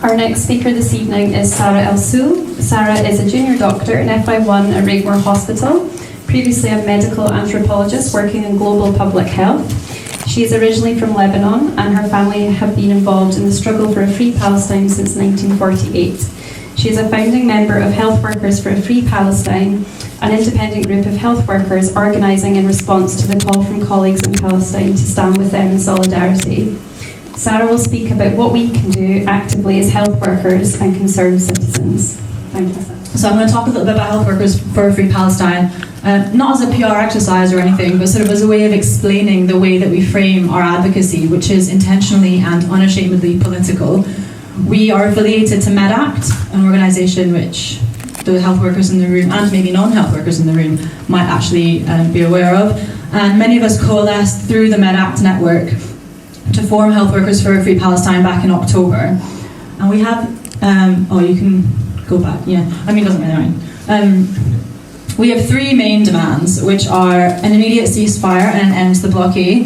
Our next speaker this evening is Sara El-Soul. Sara is a junior doctor in FY1 at Rigmore Hospital, previously a medical anthropologist working in global public health. She is originally from Lebanon, and her family have been involved in the struggle for a free Palestine since 1948. She is a founding member of Health Workers for a Free Palestine, an independent group of health workers organising in response to the call from colleagues in Palestine to stand with them in solidarity. Sara will speak about what we can do actively as health workers and concerned citizens. Thank you. So I'm going to talk a little bit about Health Workers for a Free Palestine, not as a PR exercise or anything, but sort of as a way of explaining the way that we frame our advocacy, which is intentionally and unashamedly political. We are affiliated to MedAct, an organisation which the health workers in the room, and maybe non-health workers in the room, might actually be aware of. And many of us coalesced through the MedAct network to form Health Workers for a Free Palestine back in October. And we have, you can go back, yeah, I mean, it doesn't really matter. We have three main demands, which are an immediate ceasefire and an end to the blockade,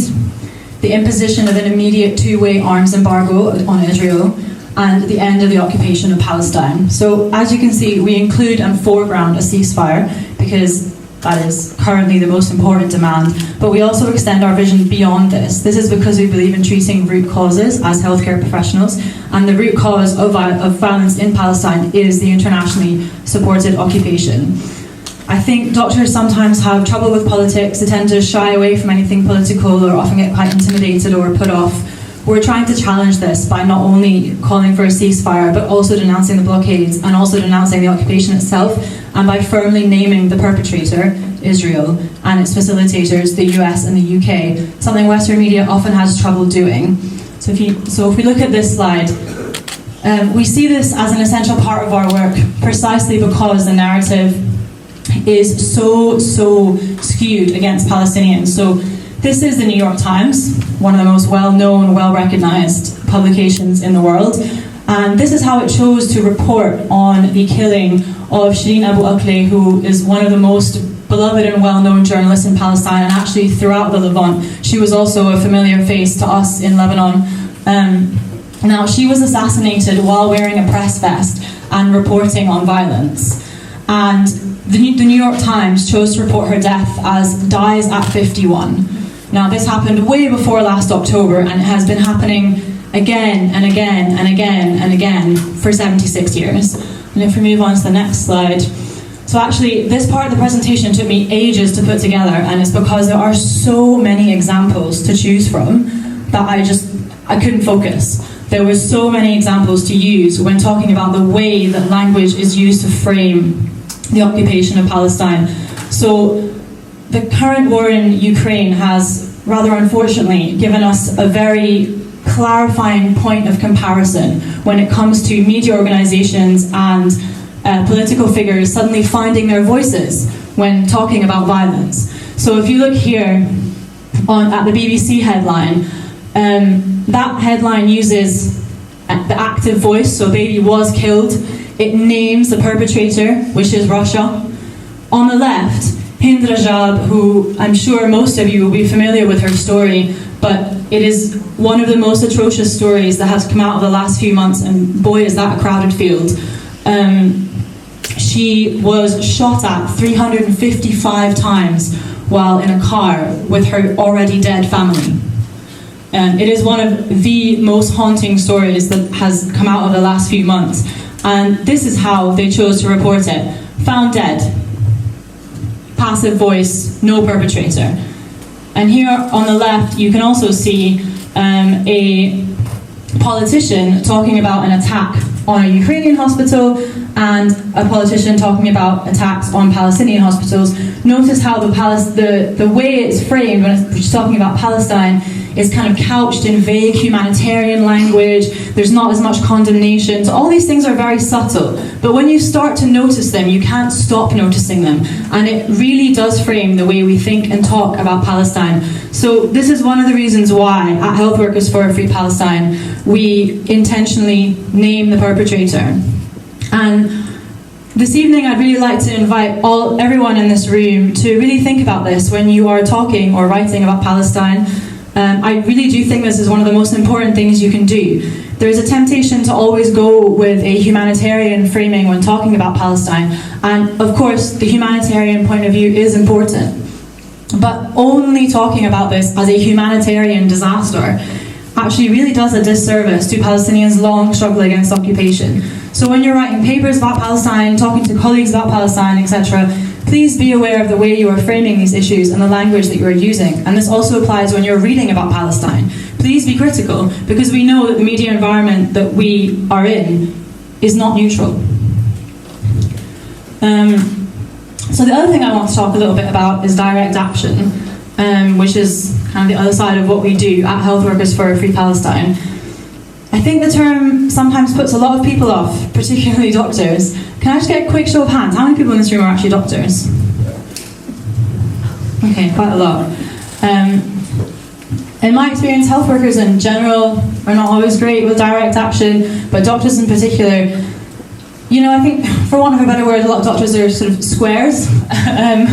the imposition of an immediate two-way arms embargo on Israel, and the end of the occupation of Palestine. So, as you can see, we include and foreground a ceasefire because that is currently the most important demand, but we also extend our vision beyond this. This is because we believe in treating root causes as healthcare professionals, and the root cause of violence in Palestine is the internationally supported occupation. I think doctors sometimes have trouble with politics. They tend to shy away from anything political or often get quite intimidated or put off. We're trying to challenge this by not only calling for a ceasefire, but also denouncing the blockades and also denouncing the occupation itself, and by firmly naming the perpetrator, Israel, and its facilitators, the US and the UK, something Western media often has trouble doing. So if we look at this slide, we see this as an essential part of our work precisely because the narrative is so skewed against Palestinians. So this is the New York Times, one of the most well-known, well-recognized publications in the world. And this is how it chose to report on the killing of Shireen Abu Akleh, who is one of the most beloved and well-known journalists in Palestine, and actually throughout the Levant. She was also a familiar face to us in Lebanon. Now, she was assassinated while wearing a press vest and reporting on violence. And the New York Times chose to report her death as dies at 51. Now, this happened way before last October, and it has been happening again and again and again and again for 76 years. And if we move on to the next slide. So actually, this part of the presentation took me ages to put together, and it's because there are so many examples to choose from that I couldn't focus. There were so many examples to use when talking about the way that language is used to frame the occupation of Palestine. So the current war in Ukraine has, rather unfortunately, given us a very clarifying point of comparison when it comes to media organizations and political figures suddenly finding their voices when talking about violence. So if you look here at the BBC headline, that headline uses the active voice, so baby was killed. It names the perpetrator, which is Russia. On the left, Hind Rajab, who I'm sure most of you will be familiar with her story, but it is one of the most atrocious stories that has come out of the last few months, and boy is that a crowded field. She was shot at 355 times while in a car with her already dead family. It is one of the most haunting stories that has come out of the last few months. And this is how they chose to report it. Found dead. Passive voice, no perpetrator. And here on the left, you can also see a politician talking about an attack on a Ukrainian hospital and a politician talking about attacks on Palestinian hospitals. Notice how the way it's framed when it's talking about Palestine is kind of couched in vague humanitarian language. There's not as much condemnation. So all these things are very subtle, but when you start to notice them, you can't stop noticing them. And it really does frame the way we think and talk about Palestine. So this is one of the reasons why at Health Workers for a Free Palestine, we intentionally name the perpetrator. And this evening, I'd really like to invite everyone in this room to really think about this when you are talking or writing about Palestine. I really do think this is one of the most important things you can do, There's a temptation to always go with a humanitarian framing when talking about Palestine, and of course the humanitarian point of view is important, but only talking about this as a humanitarian disaster actually really does a disservice to Palestinians' long struggle against occupation. So when you're writing papers about Palestine, talking to colleagues about Palestine, etc., please be aware of the way you are framing these issues and the language that you are using. And this also applies when you're reading about Palestine. Please be critical, because we know that the media environment that we are in is not neutral. So the other thing I want to talk a little bit about is direct action, which is kind of the other side of what we do at Health Workers for a Free Palestine. I think the term sometimes puts a lot of people off, particularly doctors. Can I just get a quick show of hands? How many people in this room are actually doctors? Okay, quite a lot. In my experience, health workers in general are not always great with direct action, but doctors in particular, you know, I think, for want of a better word, a lot of doctors are sort of squares. And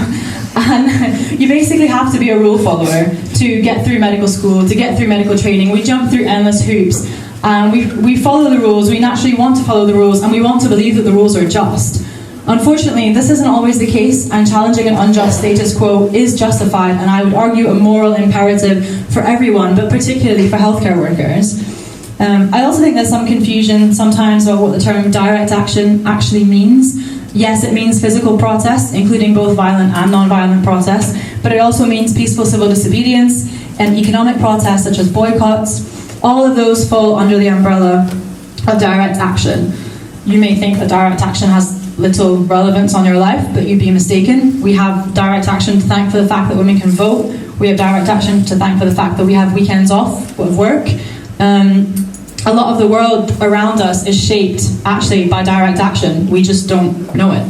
you basically have to be a rule follower to get through medical school, to get through medical training. We jump through endless hoops. We follow the rules, we naturally want to follow the rules, and we want to believe that the rules are just. Unfortunately, this isn't always the case, and challenging an unjust status quo is justified, and I would argue a moral imperative for everyone, but particularly for healthcare workers. I also think there's some confusion sometimes about what the term direct action actually means. Yes, it means physical protest, including both violent and non-violent protests, but it also means peaceful civil disobedience and economic protests such as boycotts. All of those fall under the umbrella of direct action. You may think that direct action has little relevance on your life, but you'd be mistaken. We have direct action to thank for the fact that women can vote. We have direct action to thank for the fact that we have weekends off of work. A lot of the world around us is shaped actually by direct action. We just don't know it.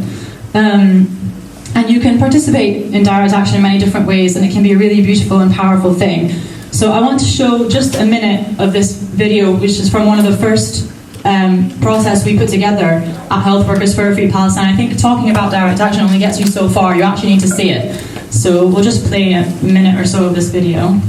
And you can participate in direct action in many different ways, and it can be a really beautiful and powerful thing. So I want to show just a minute of this video, which is from one of the first protests we put together at Health Workers for a Free Palestine. I think talking about direct action only gets you so far. You actually need to see it. So we'll just play a minute or so of this video.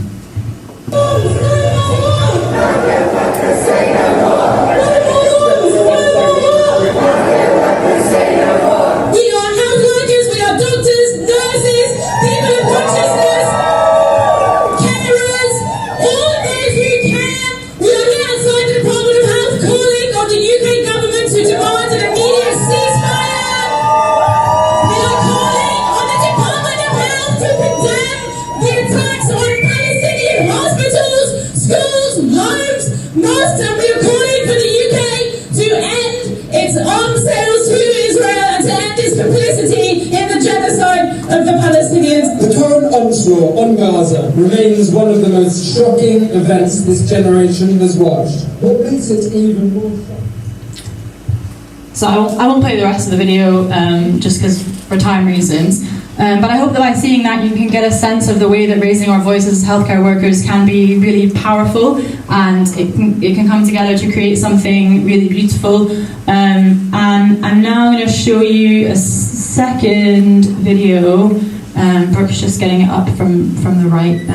Onslaught on Gaza remains one of the most shocking events this generation has watched. What makes it even more shocking? So I won't play the rest of the video just because for time reasons. But I hope that by seeing that you can get a sense of the way that raising our voices as healthcare workers can be really powerful, and it can come together to create something really beautiful. And I'm now going to show you a second video. Brooke's just getting it up from the right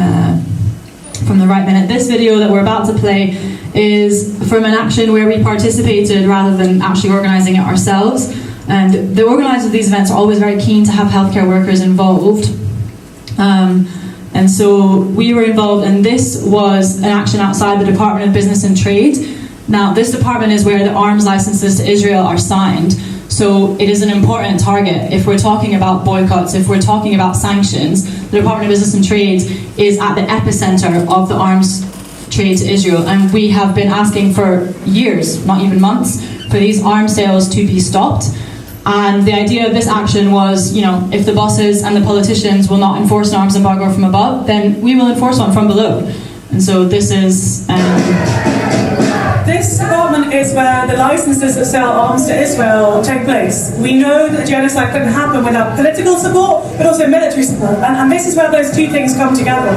minute. This video that we're about to play is from an action where we participated rather than actually organising it ourselves. And the organisers of these events are always very keen to have healthcare workers involved. And so we were involved, and this was an action outside the Department of Business and Trade. Now, this department is where the arms licenses to Israel are signed. So it is an important target. If we're talking about boycotts, if we're talking about sanctions, the Department of Business and Trade is at the epicenter of the arms trade to Israel. And we have been asking for years, not even months, for these arms sales to be stopped. And the idea of this action was, you know, if the bosses and the politicians will not enforce an arms embargo from above, then we will enforce one from below. And so this is... This department is where the licenses that sell arms to Israel take place. We know that genocide couldn't happen without political support, but also military support. And this is where those two things come together.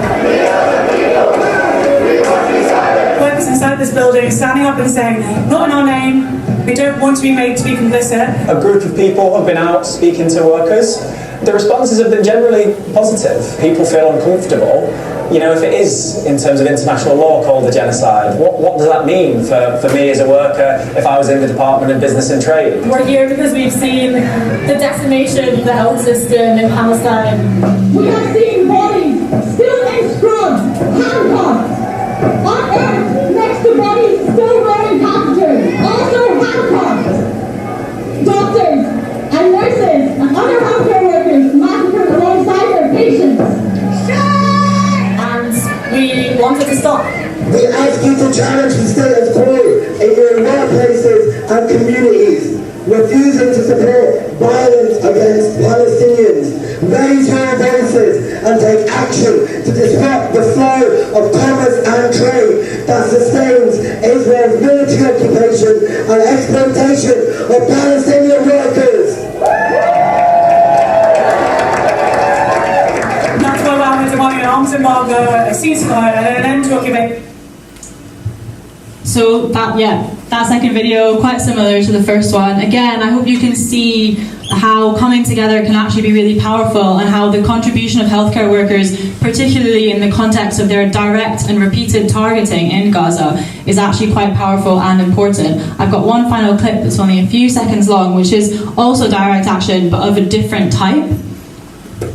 Workers inside this building standing up and saying, not in our name, we don't want to be made to be complicit. A group of people have been out speaking to workers. The responses have been generally positive. People feel uncomfortable, you know, if it is, in terms of international law, called a genocide, what does that mean for me as a worker if I was in the Department of Business and Trade? We're here because we've seen the decimation of the health system in Palestine. We have seen bodies still in scrubs, handcuffed, on earth next to bodies still wearing catheters, also handcuffed. Doctors and nurses and other healthcare workers massacred alongside their patients. And we want it to stop. We ask you to challenge the status quo in your workplaces and communities, refusing to support violence against Palestinians. Raise your voices and take action to disrupt the flow of commerce and trade that sustains Israel's military occupation and exploitation of Palestinian workers. That's why we're having demanding an arms embargo, a ceasefire, and an end to occupation. So that second video, quite similar to the first one. Again, I hope you can see how coming together can actually be really powerful, and how the contribution of healthcare workers, particularly in the context of their direct and repeated targeting in Gaza, is actually quite powerful and important. I've got one final clip that's only a few seconds long, which is also direct action, but of a different type.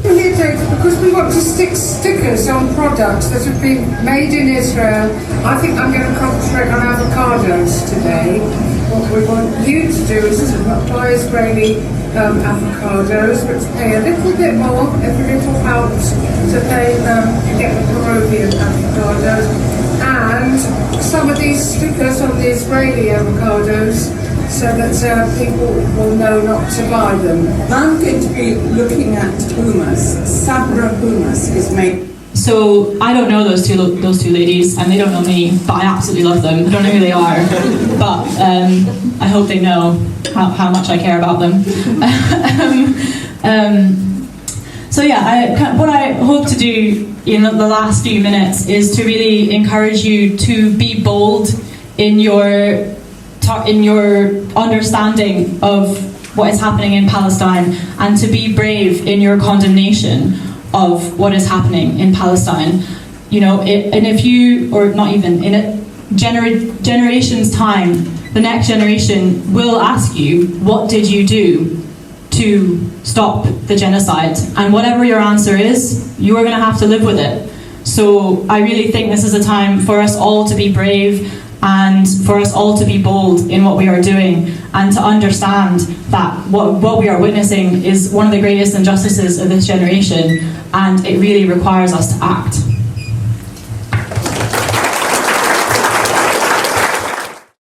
We're here today because we want to stick stickers on products that have been made in Israel. I think I'm going to concentrate on avocados today. What we want you to do is to not buy Israeli avocados, but to pay a little bit more. Every little helps to pay to get the Peruvian avocados. And some of these stickers on the Israeli avocados, so that people will know not to buy them. I'm going to be looking at hummus. Sabra hummus is made. So I don't know those two ladies, and they don't know me, but I absolutely love them. I don't know who they are, but I hope they know how much I care about them. So yeah, what I hope to do in the last few minutes is to really encourage you to be bold in your understanding of what is happening in Palestine, and to be brave in your condemnation of what is happening in Palestine. You know, and if you, or not even, in a generation's time, the next generation will ask you, what did you do to stop the genocide? And whatever your answer is, you are going to have to live with it. So I really think this is a time for us all to be brave, and for us all to be bold in what we are doing, and to understand that what we are witnessing is one of the greatest injustices of this generation, and it really requires us to act.